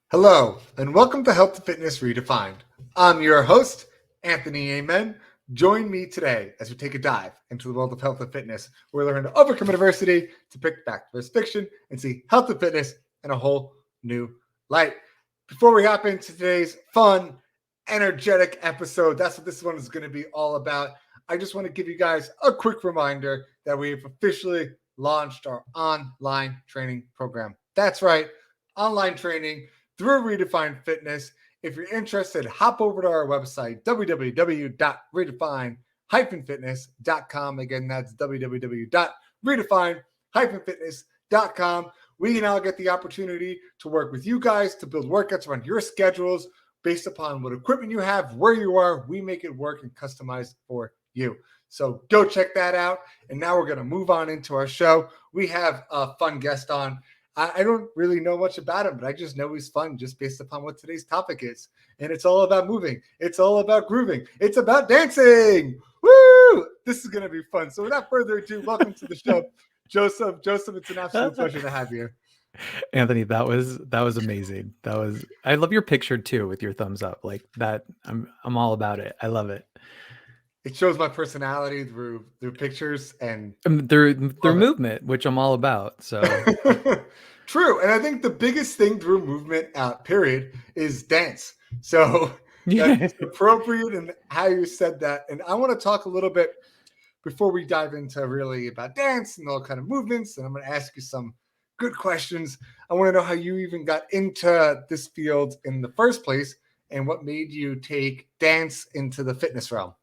Hello, and welcome to Health and Fitness Redefined. I'm your host, Anthony Amen. Join me today as we take a dive into the world of health and fitness, where we learn to overcome adversity, to pick back versus fiction, and see health and fitness in a whole new light. Before we hop into today's fun, energetic episode, that's what this one is going to be all about. I just want to give you guys a quick reminder that we've officially launched our online training program. That's right, online training through Redefined Fitness. If you're interested, hop over to our website, www.redefine-fitness.com. Again, that's www.redefine-fitness.com. We now get the opportunity to work with you guys to build workouts around your schedules based upon what equipment you have, where you are. We make it work and customize for you. So go check that out. And now we're going to move on into our show. We have a fun guest on. I don't really know much about him, but I just know he's fun just based upon what today's topic is. And it's all about moving. It's all about grooving. It's about dancing. Woo! This is going to be fun. So without further ado, welcome to the show, Joseph. Joseph, it's an absolute pleasure to have you. Anthony, that was amazing. I love your picture too with your thumbs up. Like that, I'm all about it. I love it. It shows my personality through pictures and through movement, which I'm all about. So true. And I think the biggest thing through movement, period, is dance. So that's appropriate in how you said that. And I want to talk a little bit before we dive into really about dance and all kind of movements. And I'm going to ask you some good questions. I want to know how you even got into this field in the first place and what made you take dance into the fitness realm.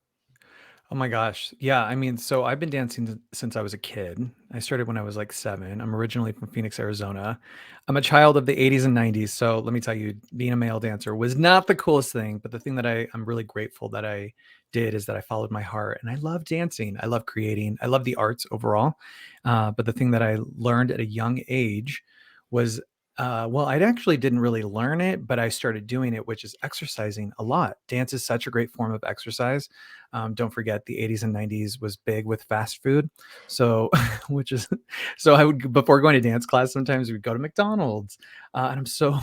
Oh my gosh. Yeah. I mean, so I've been dancing since I was a kid. I started when I was like 7. I'm originally from Phoenix, Arizona. I'm a child of the 80s and 90s. So let me tell you, being a male dancer was not the coolest thing. But the thing that I'm really grateful that I did is that I followed my heart, and I love dancing. I love creating. I love the arts overall. But the thing that I learned at a young age was well, I actually didn't really learn it, but I started doing it, which is exercising a lot. Dance is such a great form of exercise. Don't forget the 80s and 90s was big with fast food. So, so I would, before going to dance class, sometimes we'd go to McDonald's. And I'm so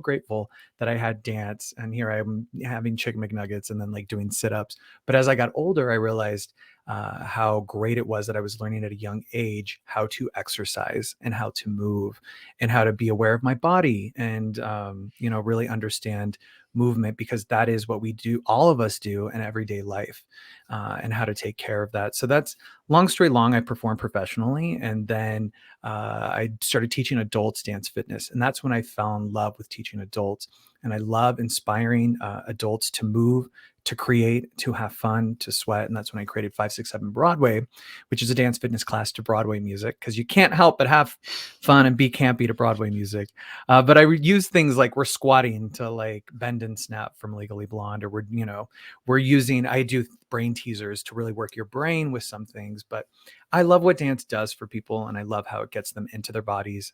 grateful that I had dance. And here I am having chicken McNuggets and then like doing sit-ups. But as I got older, I realized how great it was that I was learning at a young age how to exercise and how to move and how to be aware of my body and, really understand movement, because that is what we do, all of us do in everyday life, and how to take care of that. So that's long story long. I performed professionally, and then I started teaching adults dance fitness, and that's when I fell in love with teaching adults. And I love inspiring adults to move, to create, to have fun, to sweat. And that's when I created 567 Broadway, which is a dance fitness class to Broadway music, because you can't help but have fun and be campy to Broadway music. But I would use things like we're squatting to like Bend and Snap from Legally Blonde, or I do brain teasers to really work your brain with some things. But I love what dance does for people, and I love how it gets them into their bodies.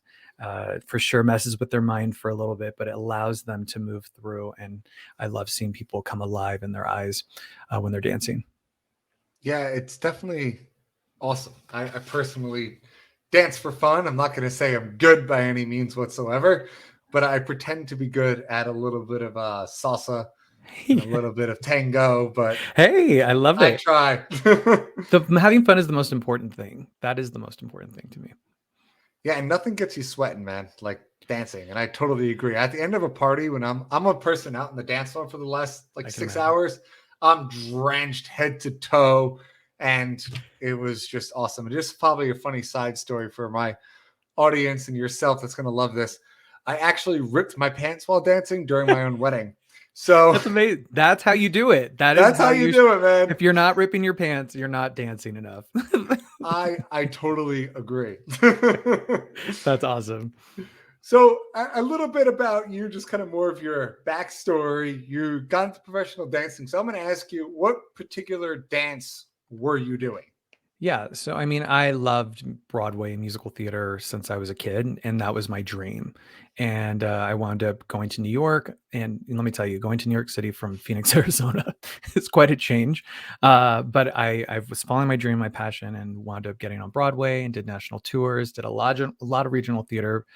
For sure messes with their mind for a little bit, but it allows them to move through. And I love seeing people come alive in their eyes when they're dancing. Yeah, it's definitely awesome. I personally dance for fun. I'm not going to say I'm good by any means whatsoever, but I pretend to be good at a little bit of salsa and a little bit of tango. But hey, I love it. I try. Having fun is the most important thing. That is the most important thing to me. Yeah, and nothing gets you sweating, man, like dancing. And I totally agree. At the end of a party, when I'm a person out in the dance floor for the last 6 hours, I'm drenched head to toe, and it was just awesome. And just probably a funny side story for my audience and yourself that's going to love this. I actually ripped my pants while dancing during my own wedding. So that's amazing. That's how you do it. That's how you do it, man. If you're not ripping your pants, you're not dancing enough. I totally agree. That's awesome. So a little bit about you, just kind of more of your backstory. You got into professional dancing. So I'm going to ask you, what particular dance were you doing? Yeah, so I mean, I loved Broadway musical theater since I was a kid, and that was my dream. And I wound up going to New York, and let me tell you, going to New York City from Phoenix, Arizona, is quite a change. But I was following my dream, my passion, and wound up getting on Broadway and did national tours, did a lot of regional theater.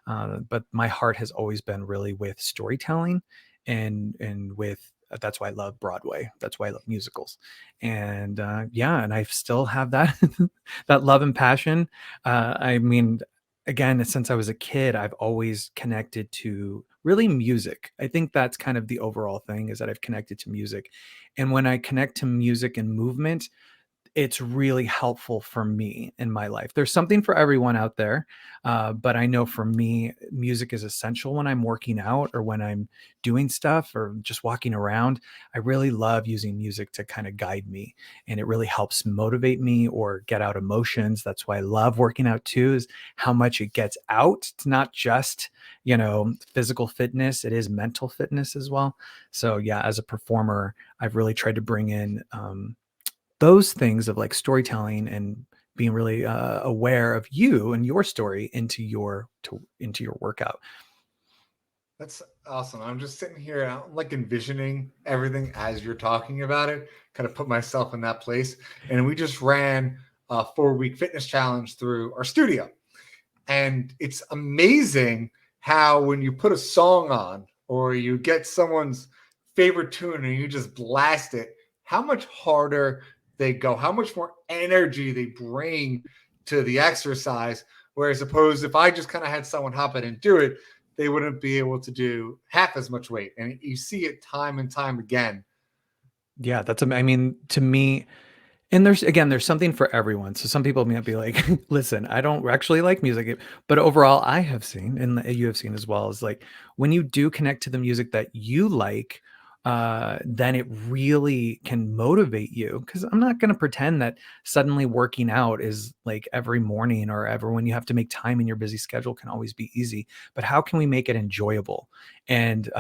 But my heart has always been really with storytelling, and with that's why I love Broadway. That's why I love musicals. And yeah, and I still have that that love and passion. I mean, again, since I was a kid, I've always connected to really music. I think that's kind of the overall thing, is that I've connected to music. And when I connect to music and movement, it's really helpful for me in my life. There's something for everyone out there, but I know for me, music is essential when I'm working out or when I'm doing stuff or just walking around. I really love using music to kind of guide me, and it really helps motivate me or get out emotions. That's why I love working out too, is how much it gets out. It's not just, physical fitness, it is mental fitness as well. So yeah, as a performer, I've really tried to bring in those things of like storytelling and being really aware of you and your story into your workout. That's awesome. I'm just sitting here and I'm like envisioning everything as you're talking about it, kind of put myself in that place. And we just ran a 4-week fitness challenge through our studio. And it's amazing how when you put a song on or you get someone's favorite tune and you just blast it, how much harder they go, how much more energy they bring to the exercise. Whereas opposed if I just kind of had someone hop in and do it, they wouldn't be able to do half as much weight. And you see it time and time again. Yeah, I mean, to me, and there's something for everyone. So some people might be like, listen, I don't actually like music, but overall, I have seen, and you have seen as well, is like when you do connect to the music that you like, then it really can motivate you. Because I'm not going to pretend that suddenly working out is like every morning or ever when you have to make time in your busy schedule can always be easy. But how can we make it enjoyable and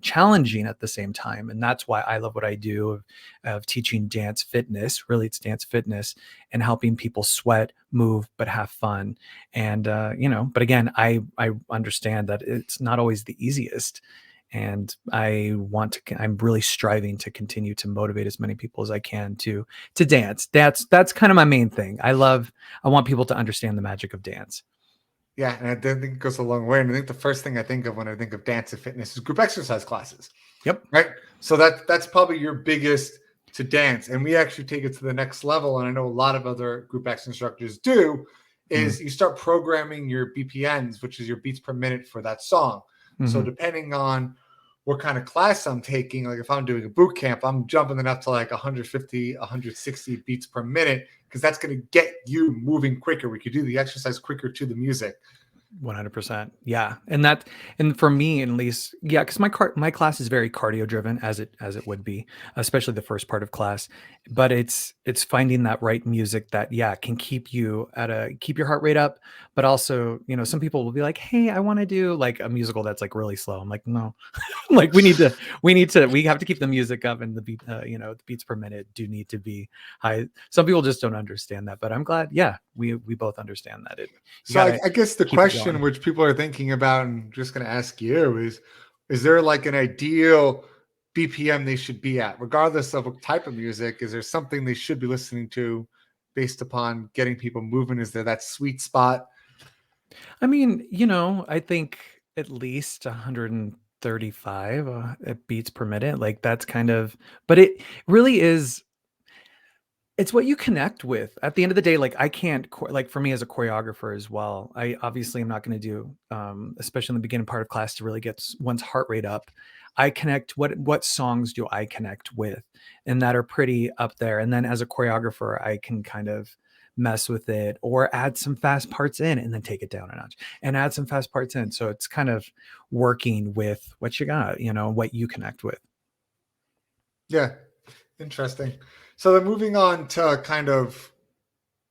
challenging at the same time? And that's why I love what I do of teaching dance fitness. Really, it's dance fitness and helping people sweat, move, but have fun. And but again, I understand that it's not always the easiest. And I'm really striving to continue to motivate as many people as I can to dance. That's kind of my main thing. I want people to understand the magic of dance. Yeah, and I think it goes a long way. And I think the first thing I think of when I think of dance and fitness is group exercise classes. Yep. Right. So that's probably your biggest to dance. And we actually take it to the next level. And I know a lot of other group X instructors do is you start programming your BPMs, which is your beats per minute for that song. So Mm-hmm. depending on what kind of class I'm taking, like if I'm doing a boot camp, I'm jumping it up to like 150, 160 beats per minute because that's going to get you moving quicker. We could do the exercise quicker to the music. 100%. Yeah. And for me at least, yeah, because my class is very cardio driven, as it would be, especially the first part of class. But it's finding that right music that, yeah, can keep your heart rate up, but also, some people will be like, hey, I want to do like a musical that's like really slow. I'm like, no, like we have to keep the music up, and the beats per minute do need to be high. Some people just don't understand that, but I'm glad, yeah, we both understand that you So gotta I guess the keep it question going. which people are thinking about, and just going to ask you, is there like an ideal BPM they should be at, regardless of what type of music? Is there something they should be listening to based upon getting people moving? Is there that sweet spot? I mean, I think at least 135 beats per minute. Like that's kind of, but it really is. It's what you connect with. At the end of the day, like I can't like for me as a choreographer as well. I obviously am not going to do, especially in the beginning part of class, to really get one's heart rate up. I connect. What songs do I connect with, and that are pretty up there. And then as a choreographer, I can kind of mess with it or add some fast parts in and then take it down a notch and add some fast parts in. So it's kind of working with what you got, what you connect with. Yeah, interesting. So then moving on to kind of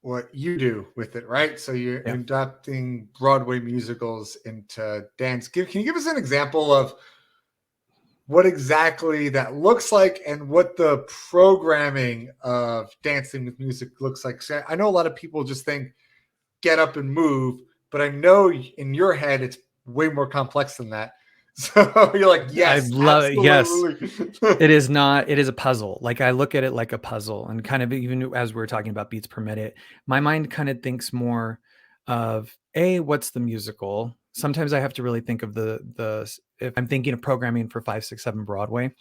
what you do with it, right? So you're Yeah. adapting Broadway musicals into dance. Can you give us an example of what exactly that looks like and what the programming of dancing with music looks like. So I know a lot of people just think get up and move, but I know in your head it's way more complex than that. So you're like, I yes, love it. Yes. absolutely. It is not, it is a puzzle. Like I look at it like a puzzle, and kind of, even as we're talking about beats per minute, my mind kind of thinks more of what's the musical. Sometimes I have to really think of if I'm thinking of programming for 5, 6, 7 Broadway,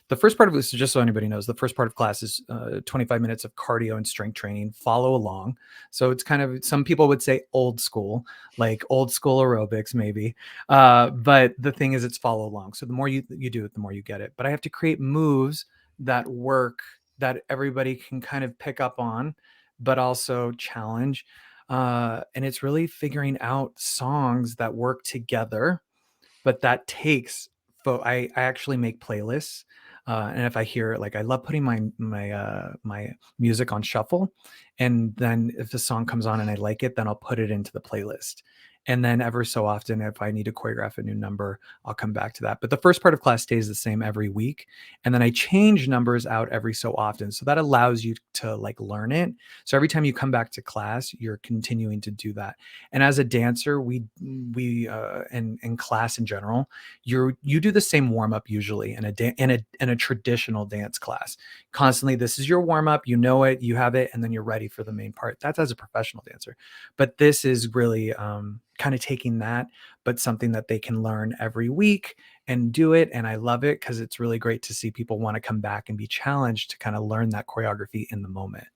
the first part of this, just so anybody knows, the first part of class is 25 minutes of cardio and strength training. Follow along. So it's kind of, some people would say old school, like old school aerobics, maybe. But the thing is, it's follow along. So the more you do it, the more you get it. But I have to create moves that work, that everybody can kind of pick up on, but also challenge. And it's really figuring out songs that work together, but that takes I actually make playlists, and if I hear it, like, I love putting my music on shuffle, and then if the song comes on and I like it, then I'll put it into the playlist. And then ever so often, if I need to choreograph a new number, I'll come back to that. But the first part of class stays the same every week, and then I change numbers out every so often, so that allows you to, like, learn it. So every time you come back to class, you're continuing to do that. And as a dancer, in class in general, you do the same warm up usually in a traditional dance class. Constantly, this is your warm up. You know it, you have it, and then you're ready for the main part. That's as a professional dancer. But this is really kind of taking that, but something that they can learn every week and do it. And I love it because it's really great to see people want to come back and be challenged to kind of learn that choreography in the moment.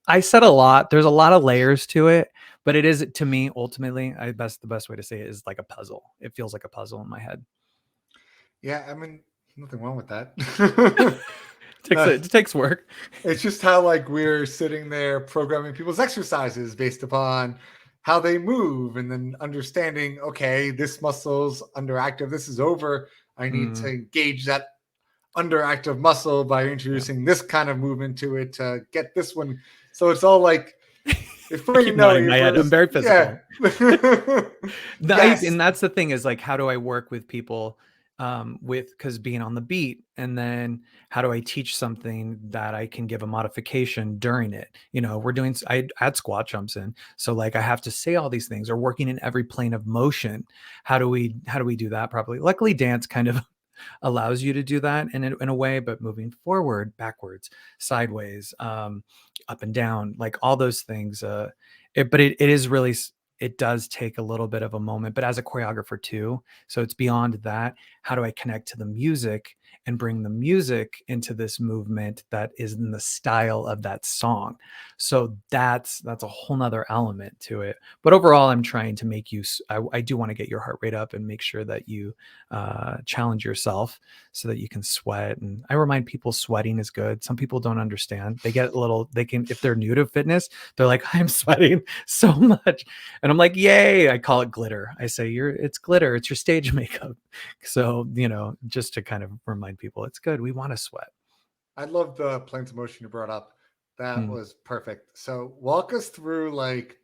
I said a lot. There's a lot of layers to it, but it is, to me, ultimately, the best way to say it is like a puzzle. It feels like a puzzle in my head. Yeah, I mean, nothing wrong with that. uh, It takes work. it's just how like we're sitting there programming people's exercises based upon how they move and then understanding, okay, this muscle's underactive, this is over. I need to Mm, engage that underactive muscle by yeah. introducing this kind of movement to it to get this one. So it's all like I before you keep know nodding it, my head. I'm first, very yeah. physical. Yes. And that's the thing, is like, how do I work with people, because being on the beat, and then how do I teach something that I can give a modification during it? I add squat jumps in, so like I have to say all these things, or working in every plane of motion. How do we do that properly? Luckily, dance kind of allows you to do that in a way, but moving forward, backwards, sideways, up and down, like all those things. It is really, it does take a little bit of a moment, but as a choreographer too. So it's beyond that. How do I connect to the music and bring the music into this movement that is in the style of that song? So that's a whole nother element to it. But overall, I'm trying to make you, I do want to get your heart rate up and make sure that you challenge yourself so that you can sweat. And I remind people sweating is good. Some people don't understand. They get a little, they can, if they're new to fitness, they're like, I'm sweating so much. And I'm like, yay. I call it glitter. I say, it's glitter. It's your stage makeup. So, just to kind of remind people, it's good. We want to sweat. I love the planes of motion you brought up. That Mm, was perfect. So walk us through like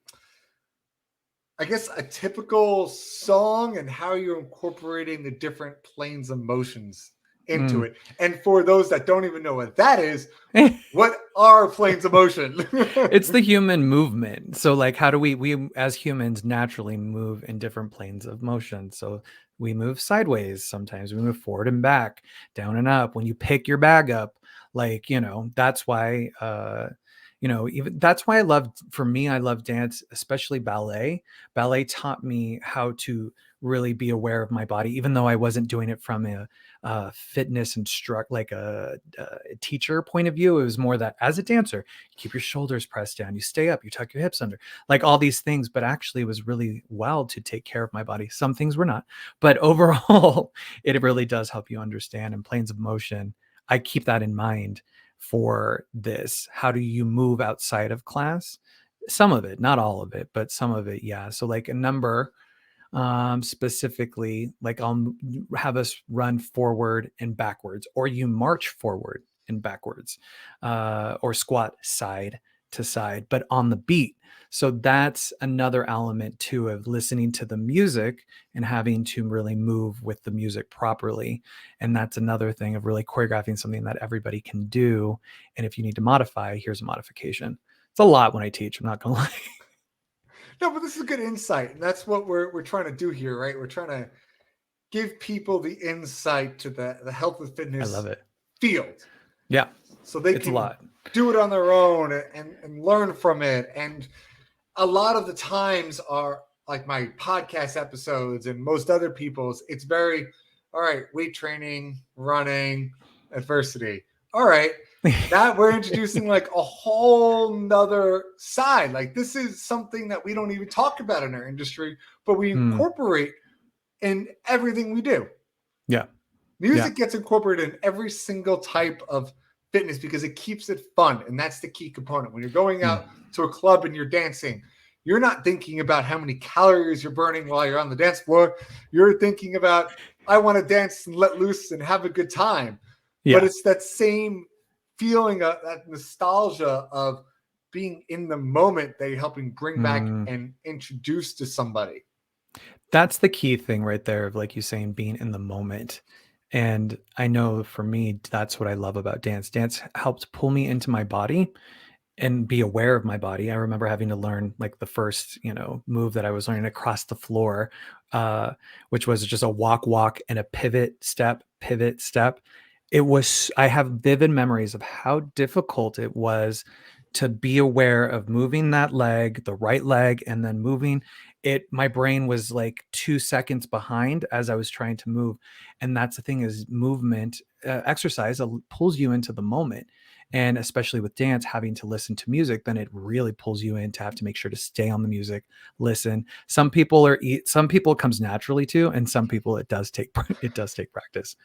I guess a typical song and how you're incorporating the different planes of motions into mm. it. And for those that don't even know what that is, what are planes of motion? It's the human movement. So like, how do we as humans naturally move in different planes of motion? So we move sideways, sometimes we move forward and back, down and up. When you pick your bag up, like, that's why even that's why for me, I love dance, especially ballet. Ballet taught me how to really be aware of my body, even though I wasn't doing it from a fitness instruct, like a teacher point of view. It was more that as a dancer, you keep your shoulders pressed down, you stay up, you tuck your hips under, like all these things. But actually, it was really well to take care of my body. Some things were not, but overall, it really does help you understand. And planes of motion, I keep that in mind for this. How do you move outside of class? Some of it, not all of it, but some of it, yeah. So like a number, specifically, like have us run forward and backwards, or you march forward and backwards, or squat side to side, but on the beat. So that's another element too of listening to the music and having to really move with the music properly. And that's another thing of really choreographing something that everybody can do. And if you need to modify, here's a modification. It's a lot when I teach, I'm not gonna lie. No, but this is good insight, and that's what we're trying to do here, right? We're trying to give people the insight to the health and I love fitness it. field, Yeah, so they it's a can lot. do it on their own and learn from it. And a lot of the times are like my podcast episodes and most other people's, it's very, all right, weight training, running, adversity. All right. Now we're introducing like a whole nother side. Like this is something that we don't even talk about in our industry, but we Mm, incorporate in everything we do. yeah, yeah. Music gets incorporated in every single type of fitness because it keeps it fun. And that's the key component. When you're going Mm, out to a club and you're dancing, you're not thinking about how many calories you're burning while you're on the dance floor. You're thinking about, I want to dance and let loose and have a good time. But yeah. it's that same feeling of that nostalgia of being in the moment that you're helping bring back Mm. and introduce to somebody. That's the key thing right there of like you saying being in the moment. And I know for me, that's what I love about dance. Dance helped pull me into my body and be aware of my body. I remember having to learn like the first, move that I was learning across the floor, uh, which was just a walk, walk, and a pivot, step, pivot, step. I have vivid memories of how difficult it was to be aware of moving that leg, the right leg, and then moving it. My brain was like 2 seconds behind as I was trying to move. And that's the thing is movement, exercise pulls you into the moment. And especially with dance, having to listen to music, then it really pulls you in to have to make sure to stay on the music, listen. Some people it comes naturally to, and some people it does take practice.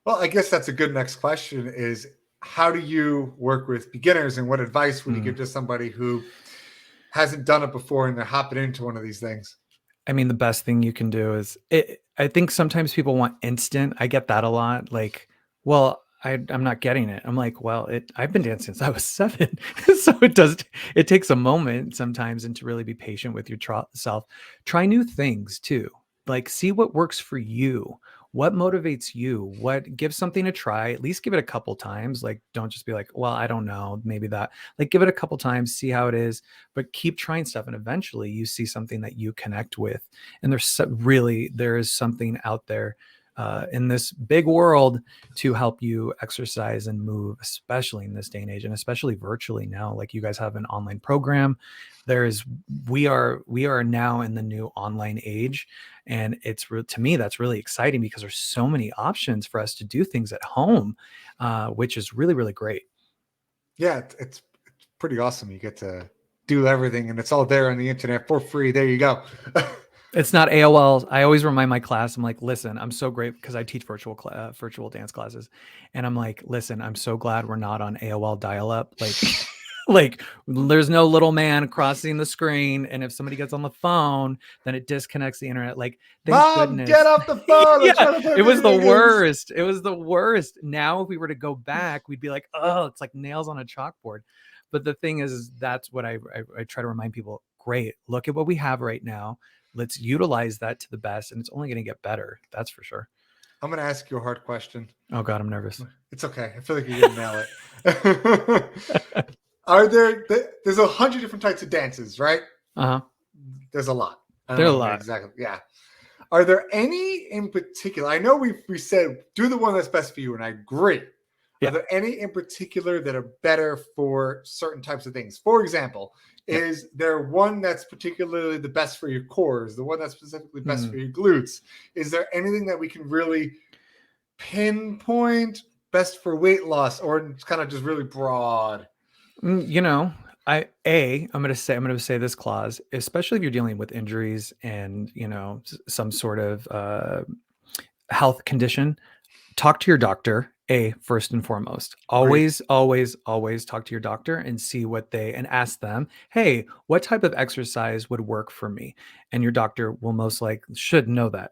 Well, I guess that's a good next question is how do you work with beginners and what advice would you Mm. give to somebody who hasn't done it before and they're hopping into one of these things? I mean, the best thing you can do is I think sometimes people want instant. I get that a lot. Like, well, I'm not getting it. I'm like, well, I've been dancing since I was 7. So it takes a moment sometimes and to really be patient with your self. Try new things too. Like see what works for you. What motivates you? What give something a try? At least give it a couple times. Like don't just be like, well, I don't know, maybe that. Like give it a couple times, see how it is, but keep trying stuff and eventually you see something that you connect with. And there is something out there in this big world to help you exercise and move, especially in this day and age, and especially virtually now. Like you guys have an online program. There's we are now in the new online age, and to me that's really exciting because there's so many options for us to do things at home, which is really really great. Yeah, it's pretty awesome. You get to do everything and it's all there on the internet for free. There you go. It's not AOL. I always remind my class, I'm like, listen, I'm so great because I teach virtual dance classes. And I'm like, listen, I'm so glad we're not on AOL dial up. Like, like there's no little man crossing the screen. And if somebody gets on the phone, then it disconnects the internet. Like, thank Mom, get goodness. off the phone. I'm Yeah, trying to play it was the video games. worst. It was the worst. Now, if we were to go back, we'd be like, oh, it's like nails on a chalkboard. But the thing is that's what I try to remind people. Great. Look at what we have right now. Let's utilize that to the best, and it's only going to get better. That's for sure. I'm going to ask you a hard question. Oh God, I'm nervous. It's okay. I feel like you're going to nail it. There's 100 different types of dances, right? Uh-huh. There's a lot. I don't There are know a how many lot. exactly. Yeah. Are there any in particular? I know we said do the one that's best for you, and I agree. Are Yeah. there any in particular that are better for certain types of things? For example, Yeah. is there one that's particularly the best for your core? Is the one that's specifically best Hmm. for your glutes? Is there anything that we can really pinpoint best for weight loss, or it's kind of just really broad? You know, I'm going to say this clause, especially if you're dealing with injuries and some sort of health condition. Talk to your doctor, first and foremost. Agreed. Always, always, always talk to your doctor and see and ask them, hey, what type of exercise would work for me? And your doctor will most likely should know that.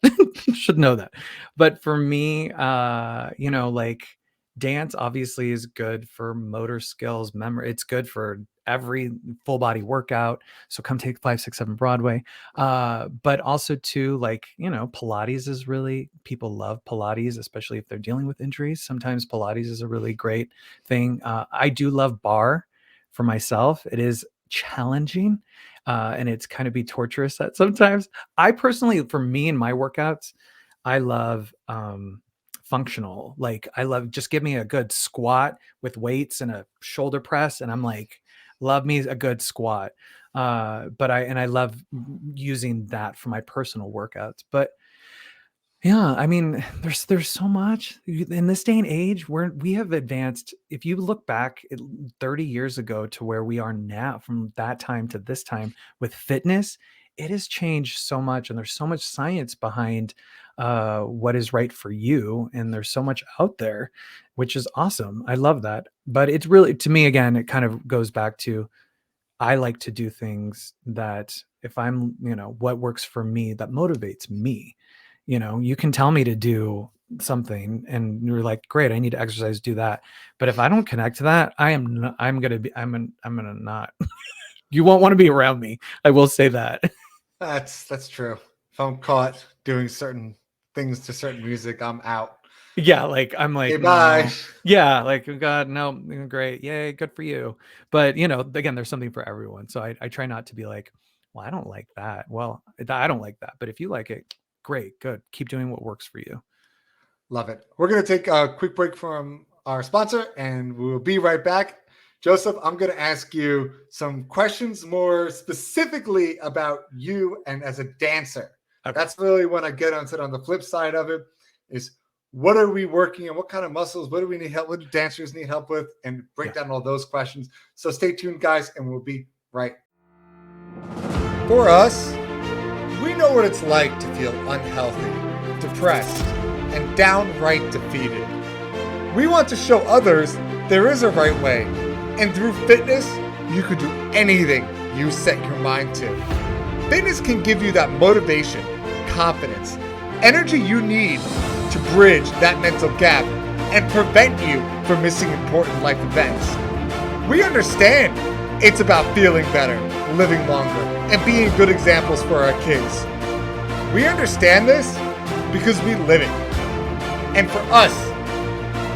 Should know that. But for me, like dance obviously is good for motor skills, memory. It's good for every full body workout. So come take 567 Broadway. But also too, like, Pilates is really, people love Pilates, especially if they're dealing with injuries. Sometimes Pilates is a really great thing. I do love bar for myself. It is challenging, and it's kind of be torturous at sometimes. I personally, for me and my workouts, I love functional. Like, I love, just give me a good squat with weights and a shoulder press, and I'm like, love me a good squat. But I love using that for my personal workouts. But yeah, I mean, there's so much in this day and age where we have advanced. If you look back 30 years ago to where we are now, from that time to this time with fitness, it has changed so much, and there's so much science behind what is right for you, and there's so much out there, which is awesome. I love that. But it's really, to me, again, it kind of goes back to, I like to do things that, if I'm, what works for me, that motivates me. You can tell me to do something and you're like, great, I need to exercise, do that. But if I don't connect to that, I'm going to be, I'm going to not, you won't want to be around me. I will say that. That's true. If I'm caught doing certain things to certain music, I'm out. Yeah, like, I'm Okay, like, bye. no. Yeah, like, oh God, no, great, yay, good for you. But again, there's something for everyone. So I try not to be like, well, I don't like that. Well, I don't like that. But if you like it, great, good. Keep doing what works for you. Love it. We're going to take a quick break from our sponsor and we'll be right back. Joseph, I'm going to ask you some questions more specifically about you and as a dancer. Okay. That's really when I get onto it. On the flip side of it is, what are we working on? What kind of muscles? What do we need help? What do dancers need help with? And break down all those questions. So stay tuned, guys, and we'll be right. For us, we know what it's like to feel unhealthy, depressed, and downright defeated. We want to show others there is a right way, and through fitness, you can do anything you set your mind to. Fitness can give you that motivation, confidence, energy you need to bridge that mental gap and prevent you from missing important life events. We understand it's about feeling better, living longer, and being good examples for our kids. We understand this because we live it. And for us,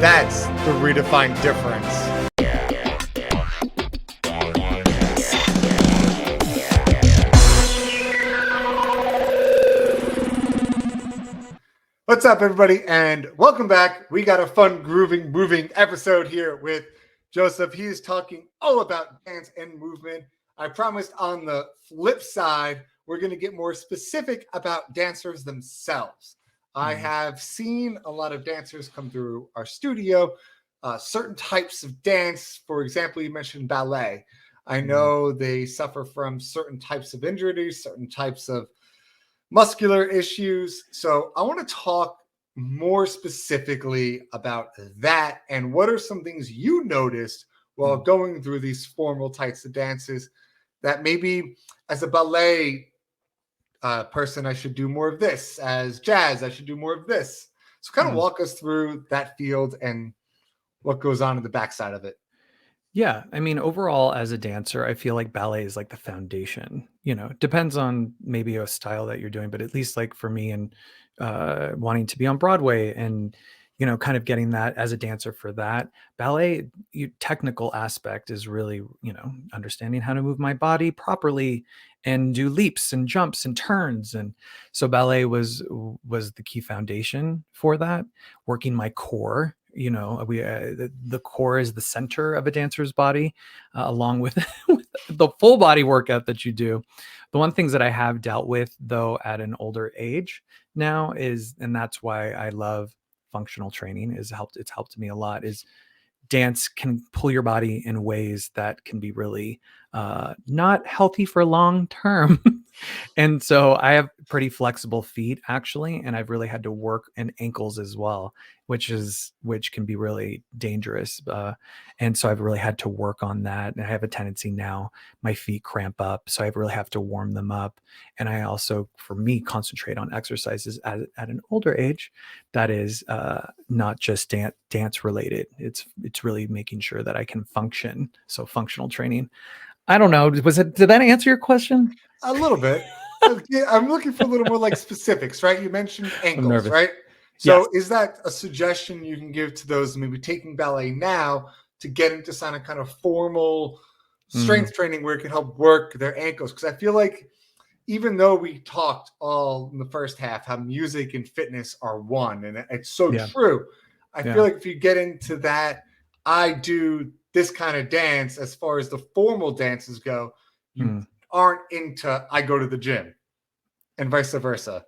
that's the redefined difference. What's up, everybody, and welcome back. We got a fun, grooving, moving episode here with Joseph. He is talking all about dance and movement. I promised on the flip side, we're going to get more specific about dancers themselves. I have seen a lot of dancers come through our studio, certain types of dance. For example, you mentioned ballet. I know they suffer from certain types of injuries, certain types of muscular issues. So I want to talk more specifically about that, and what are some things you noticed while going through these formal types of dances that maybe as a ballet person, I should do more of this. As jazz, I should do more of this. So kind of walk us through that field and what goes on in the backside of it. Yeah, I mean, overall, as a dancer, I feel like ballet is like the foundation. Depends on maybe a style that you're doing, but at least, like, for me, and wanting to be on Broadway, and kind of getting that as a dancer for that ballet, technical aspect is really, understanding how to move my body properly and do leaps and jumps and turns. And so ballet was the key foundation for that. Working my core, the core is the center of a dancer's body, along with, with the full body workout that you do. The one things that I have dealt with, though, at an older age now is, and that's why I love functional training, it's helped me a lot, is dance can pull your body in ways that can be really not healthy for long term. And so I have pretty flexible feet actually, and I've really had to work and ankles as well, which can be really dangerous. And so I've really had to work on that. And I have a tendency now, my feet cramp up, so I really have to warm them up. And I also, for me, concentrate on exercises at an older age that is not just dance related. It's really making sure that I can function. So functional training. I don't know. Did that answer your question? A little bit. Yeah, I'm looking for a little more like specifics, right? You mentioned I'm ankles, nervous. right? Yes. So is that a suggestion you can give to those maybe taking ballet now to get into some kind of formal Mm, strength training where it can help work their ankles? Because I feel like even though we talked all in the first half how music and fitness are one, and it's so yeah. true, I feel Yeah. like if you get into that, I do this kind of dance as far as the formal dances go, you Mm. aren't into I go to the gym and vice versa.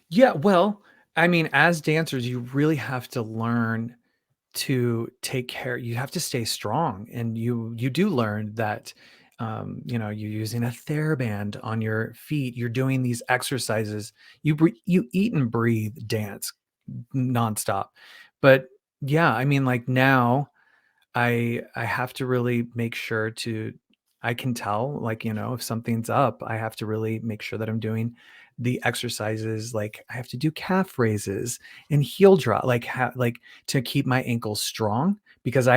Yeah. Well, I mean, as dancers, you really have to learn to take care. You have to stay strong, and you do learn that. You're using a TheraBand on your feet. You're doing these exercises. You eat and breathe dance nonstop. But yeah, I mean, like now, I have to really make sure to I can tell, like, if something's up, I have to really make sure that I'm doing the exercises. Like I have to do calf raises and heel drop, like to keep my ankles strong, because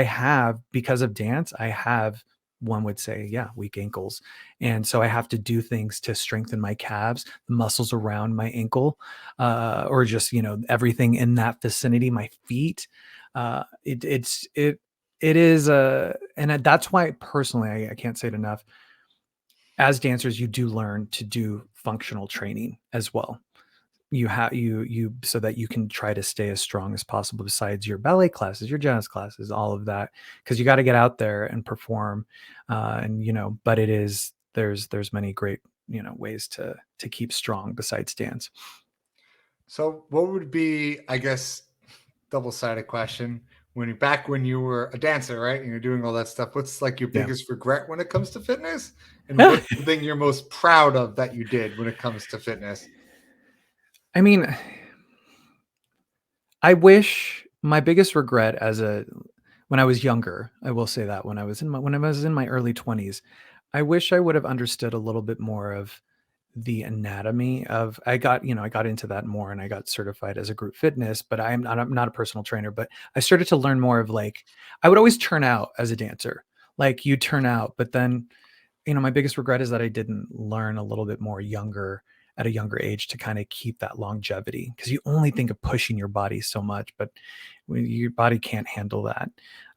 because of dance, I have, one would say, yeah, weak ankles. And so I have to do things to strengthen my calves, the muscles around my ankle, or just, everything in that vicinity, my feet. It is and that's why personally, I can't say it enough. As dancers, you do learn to do functional training as well. You so that you can try to stay as strong as possible, besides your ballet classes, your jazz classes, all of that, because you got to get out there and perform. And but there's many great ways to keep strong besides dance. So what would be, I guess, double-sided question, when you were a dancer, right? And you're doing all that stuff, what's like your Yeah. biggest regret when it comes to fitness? And what's the thing you're most proud of that you did when it comes to fitness? I mean, I wish my biggest regret as a when I was younger, I will say that when I was in my early 20s, I wish I would have understood a little bit more of the anatomy of I got into that more, and I got certified as a group fitness, but I'm not a personal trainer, but I started to learn more of, like, I would always turn out as a dancer. Like, you turn out, but then my biggest regret is that I didn't learn a little bit more younger at a younger age to kind of keep that longevity, because you only think of pushing your body so much, but your body can't handle that.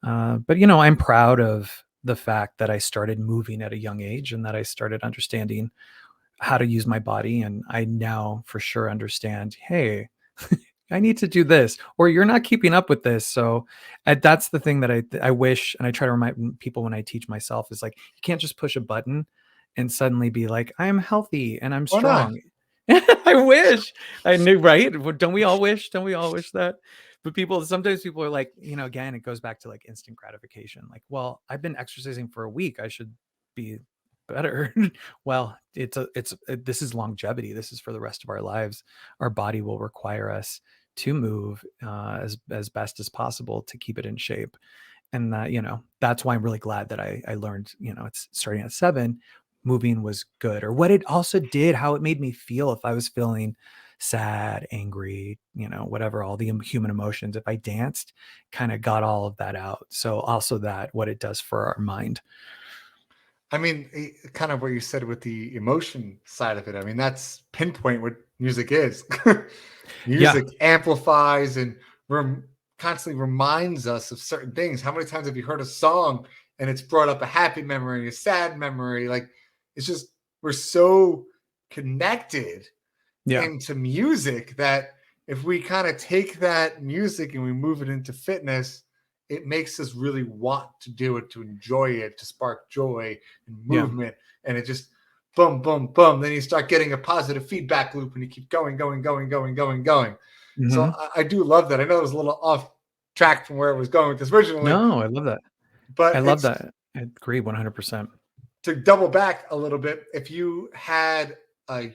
But I'm proud of the fact that I started moving at a young age, and that I started understanding how to use my body. And I now for sure understand, hey, I need to do this, or you're not keeping up with this. So that's the thing that I wish, and I try to remind people when I teach myself, is like, you can't just push a button and suddenly be like, I am healthy and I'm Why not? strong. I wish I knew, right? Don't we all wish? Don't we all wish that? But sometimes people are like, again, it goes back to like instant gratification. Like, well, I've been exercising for a week, I should be better. Well, this is longevity. This is for the rest of our lives. Our body will require us to move as best as possible to keep it in shape. And that's why I'm really glad that I learned, it's starting at 7, moving was good. Or what it also did, how it made me feel, if I was feeling sad, angry, whatever, all the human emotions, if I danced, kind of got all of that out. So also that, what it does for our mind. I mean, kind of what you said with the emotion side of it. I mean, that's pinpoint what music is. Yeah. Music amplifies and constantly reminds us of certain things. How many times have you heard a song and it's brought up a happy memory, a sad memory? Like, it's just, we're so connected Yeah. into music that if we kind of take that music and we move it into fitness, it makes us really want to do it, to enjoy it, to spark joy and Yeah. movement. And it just boom, boom, boom. Then you start getting a positive feedback loop and you keep going, going, going, going, going, going. So Hmm. I do love that. I know it was a little off track from where I was going with this originally, No, I love that. I but love it's that. I agree 100%. to double back a little bit. If you had a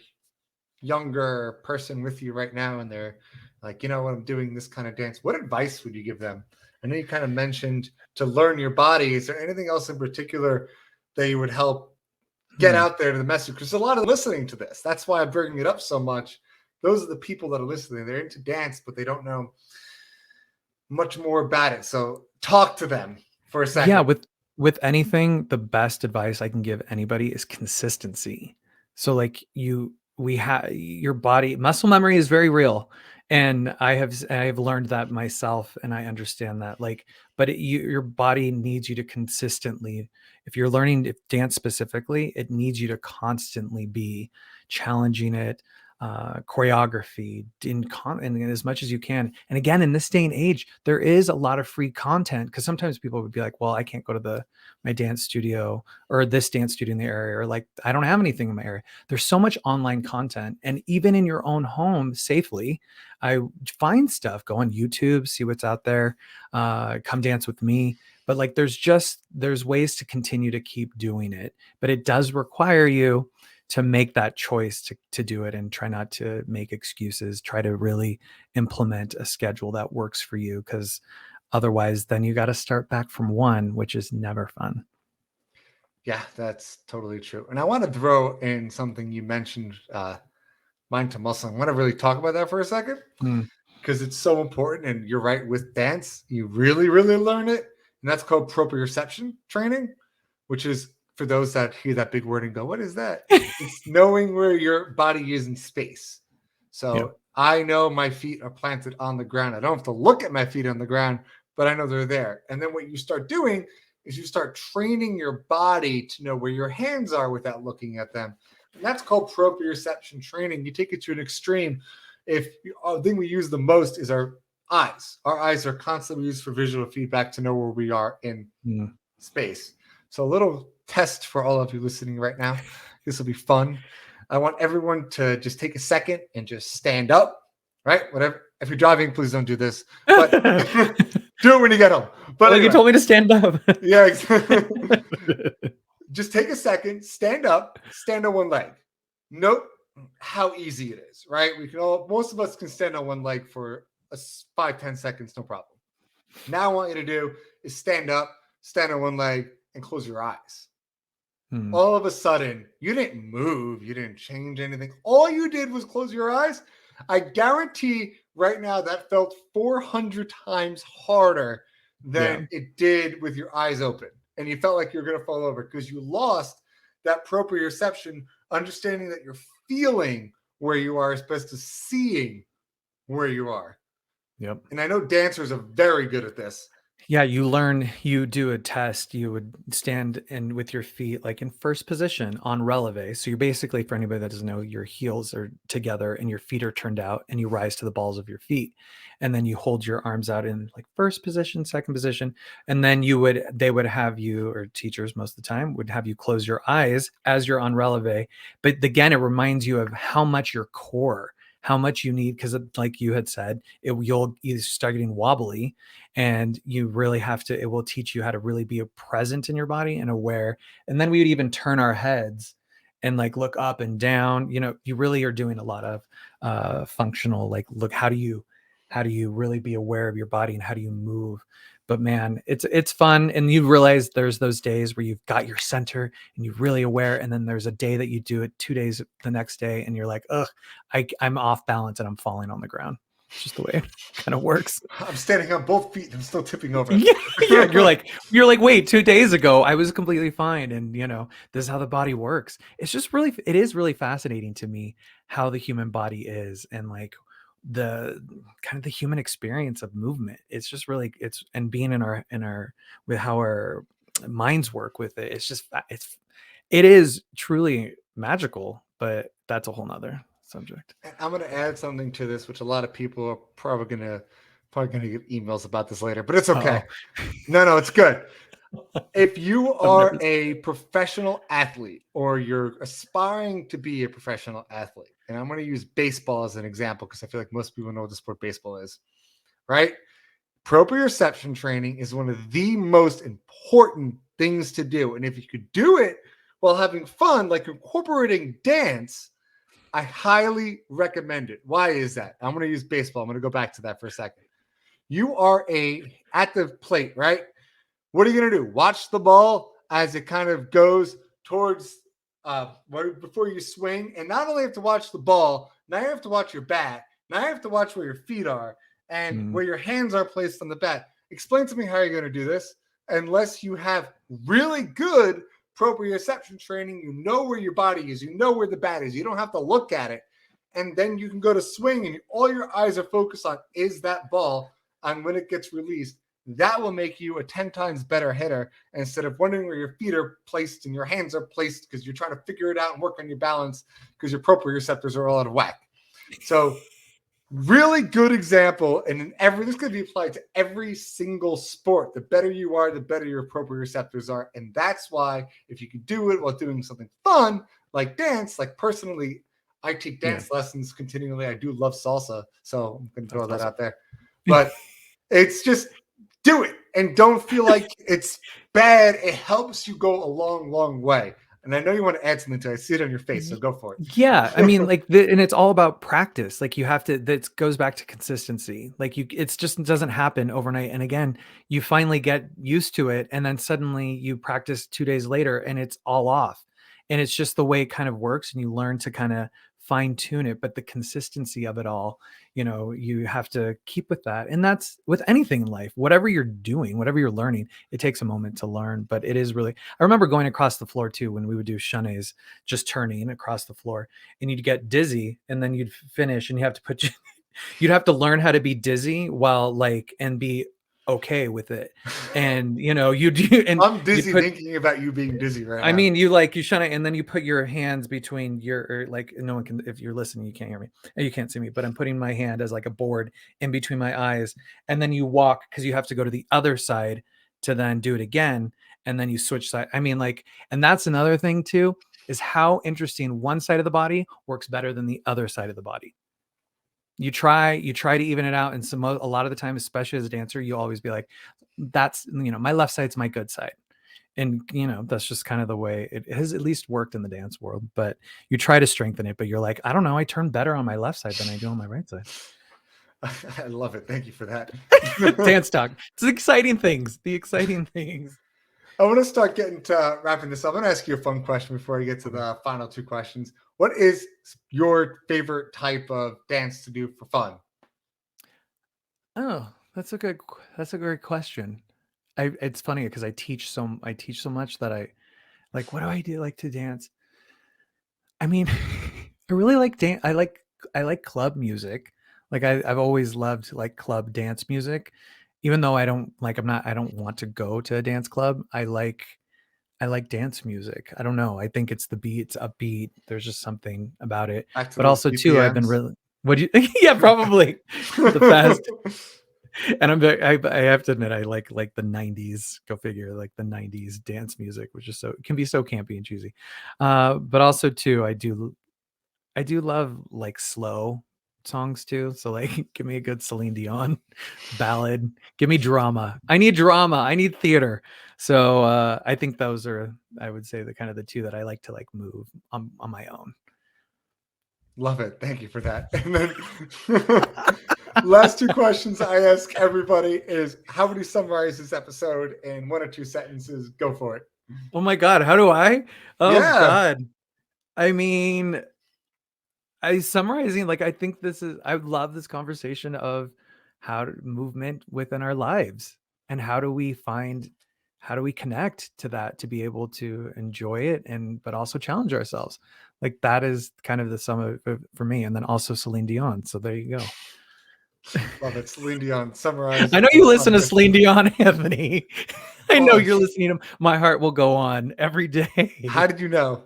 younger person with you right now and they're like, you know what, I'm doing this kind of dance, what advice would you give them? I know you kind of mentioned to learn your body. Is there anything else in particular that you would help get Hmm. out there to the message? Because a lot of listening to this, that's why I'm bringing it up so much. Those are the people that are listening. They're into dance, but they don't know much more about it. So talk to them for a Yeah, second. with anything, the best advice I can give anybody is consistency. So like we have your body muscle memory is very real, and I have learned that myself, and I understand that. Like, but your body needs you to consistently. If you're learning to dance specifically, it needs you to constantly be challenging it, choreography and as much as you can. And again, in this day and age, there is a lot of free content, because sometimes people would be like, well, I can't go to my dance studio or this dance studio in the area, or like, I don't have anything in my area. There's so much online content. And even in your own home safely, I find stuff, go on YouTube, see what's out there, come dance with me. But like, there's ways to continue to keep doing it, but it does require you to make that choice to do it, and try not to make excuses. Try to really implement a schedule that works for you, because otherwise then you got to start back from one, which is never fun. Yeah, that's totally true. And I want to throw in something you mentioned, mind to muscle. I want to really talk about that for a second Mm, because it's so important. And you're right, with dance, you really, really learn it. And that's called proprioception training, which is for those that hear that big word and go, what is that? It's knowing where your body is in space. yeah. So I know my feet are planted on the ground. I don't have to look at my feet on the ground, but I know they're there. And then what you start doing is you start training your body to know where your hands are without looking at them. And that's called proprioception training. You take it to an extreme. If the thing we use the most is our eyes. Our eyes are constantly used for visual feedback to know where we are in Mm. space. So a little test for all of you listening right now. This will be fun. I want everyone to just take a second and just stand up, right? Whatever. If you're driving, please don't do this, but do it when you get home. But Like, you anyway, told me to stand up. yeah, just take a second, stand up, stand on one leg. Note how easy it is, right? We can all, most of us can stand on one leg for 5-10 seconds, no problem. Now, I want you to do is stand up, stand on one leg, and close your eyes. Mm, All of a sudden, you didn't move, you didn't change anything. All you did was close your eyes. I guarantee right now that felt 400 times harder yeah. than it did with your eyes open. And you felt like you were going to fall over because you lost that proprioception, understanding that you're feeling where you are as opposed to seeing where you are. Yep. And I know dancers are very good at this. Yeah, you do a test, you would stand and with your feet like in first position on releve. So you're basically, for anybody that doesn't know, your heels are together and your feet are turned out, and you rise to the balls of your feet. And then you hold your arms out in like first position, second position. And then they would have you, or teachers most of the time would have you close your eyes as you're on releve. But again, it reminds you of how much your core, how much you need, because like you had said, you'll either start getting wobbly, and you really have to, it will teach you how to really be present in your body and aware. And then we would even turn our heads and like look up and down. You really are doing a lot of functional, like, look, how do you really be aware of your body, and how do you move? But man, it's fun. And you realize there's those days where you've got your center and you're really aware, and then there's a day that you do it 2 days the next day and you're like, ugh, I'm off balance and I'm falling on the ground. It's just the way it kind of works. I'm standing on both feet and I'm still tipping over. Yeah, yeah. You're like, wait, 2 days ago I was completely fine, and this is how the body works. It is really fascinating to me how the human body is, and like the kind of the human experience of movement. It's just really, and being in our with how our minds work with it. It's just it is truly magical, but that's a whole nother subject. I'm going to add something to this, which a lot of people are probably going to get emails about this later, but it's okay. Uh-oh. No, it's good. If you I'm are nervous. a professional athlete or you're aspiring to be a professional athlete, and I'm going to use baseball as an example because I feel like most people know what the sport baseball is, right? Proprioception training is one of the most important things to do. And if you could do it while having fun, like incorporating dance, I highly recommend it. Why is that? I'm going to use baseball. I'm going to go back to that for a second. You are at the plate, right? What are you going to do? Watch the ball as it kind of goes towards right before you swing. And not only have to watch the ball, now you have to watch your bat. Now you have to watch where your feet are and where your hands are placed on the bat. Explain to me how you're going to do this unless you have really good proprioception training. You know where your body is. You know where the bat is. You don't have to look at it. And then you can go to swing and all your eyes are focused on is that ball. And when it gets released, that will make you a 10 times better hitter instead of wondering where your feet are placed and your hands are placed because you're trying to figure it out and work on your balance because your proprioceptors are all out of whack. So really good example. And this could be applied to every single sport. The better you are, the better your proprioceptors are. And that's why if you can do it while doing something fun like dance, like personally, I take dance lessons continually. I do love salsa. So I'm going to throw that out there. But it's just do it and don't feel like it's bad. It helps you go a long, long way. And I know you want to add something to it. I see it on your face, so go for it. Yeah, I mean, like, and it's all about practice. Like, you have to. That goes back to consistency. Like, it's just doesn't happen overnight. And again, you finally get used to it, and then suddenly you practice 2 days later, and it's all off. And it's just the way it kind of works, and you learn to kind of fine tune it. But the consistency of it all, you have to keep with that. And that's with anything in life. Whatever you're doing, whatever you're learning, it takes a moment to learn. But it is really. I remember going across the floor too when we would do shanays, just turning across the floor, and you'd get dizzy, and then you'd finish, and you have to you'd have to learn how to be dizzy while and be okay with it. And I'm dizzy thinking about you being dizzy right now. I mean, you shut it, and then you put your hands between no one can, if you're listening, you can't hear me, you can't see me, but I'm putting my hand as like a board in between my eyes, and then you walk because you have to go to the other side to then do it again, and then you switch side. I mean, and that's another thing too, is how interesting one side of the body works better than the other side of the body. You try to even it out, and a lot of the time, especially as a dancer, you always be like, that's my left side's my good side. And that's just kind of the way it has at least worked in the dance world. But you try to strengthen it, but you're like, I don't know, I turn better on my left side than I do on my right side. I love it. Thank you for that. Dance talk. It's the exciting things. I want to start getting to wrapping this up. I'm going to ask you a fun question before I get to the final two questions. What is your favorite type of dance to do for fun? Oh, that's a great question. It's funny because I teach so much that I like, what do I do like to dance? I mean, I really like dance. I like club music. Like I've always loved like club dance music, even though I don't want to go to a dance club. I like dance music. I don't know. I think it's the beat. It's upbeat. There's just something about it. Back to But those also too, I've been BPMs. really. What do you? Yeah, probably the fast. And I have to admit, I like the '90s. Go figure, like the '90s dance music, which is can be so campy and cheesy. But also too, I do love like slow songs too. So like, give me a good Celine Dion ballad. Give me drama. I need drama. I need theater. So I think those are, I would say, the kind of the two that I like to like move on my own. Love it. Thank you for that. And then last two questions I ask everybody is, how would you summarize this episode in 1 or 2 sentences? Go for it. Oh my God. How do I? Oh Yeah. God. I mean, summarizing, like, I think I love this conversation of movement within our lives, and how do we connect to that to be able to enjoy it, and but also challenge ourselves. Like, that is kind of the sum of it for me. And then also Celine Dion. So there you go. Love it. Celine Dion summarized. I know you listen to Celine Dion, Anthony. I know Oh, you're listening to My Heart Will Go On every day. how did you know?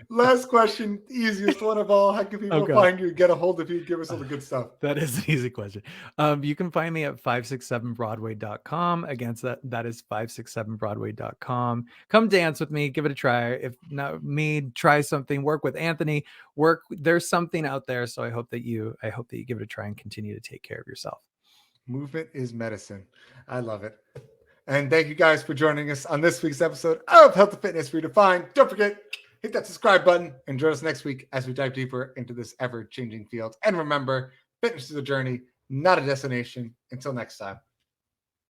Last question, easiest one of all. How can people find you, get a hold of you, give us all the good stuff? That is an easy question. You can find me at 567broadway.com. Again, that is 567broadway.com. Come dance with me, give it a try. If not me, try something, work with Anthony, there's something out there. So I hope that you give it a try and continue to take care of yourself. Movement is medicine. I love it. And thank you guys for joining us on this week's episode of Health and Fitness Redefined. Don't forget, hit that subscribe button and join us next week as we dive deeper into this ever-changing field. And remember, fitness is a journey, not a destination. Until next time.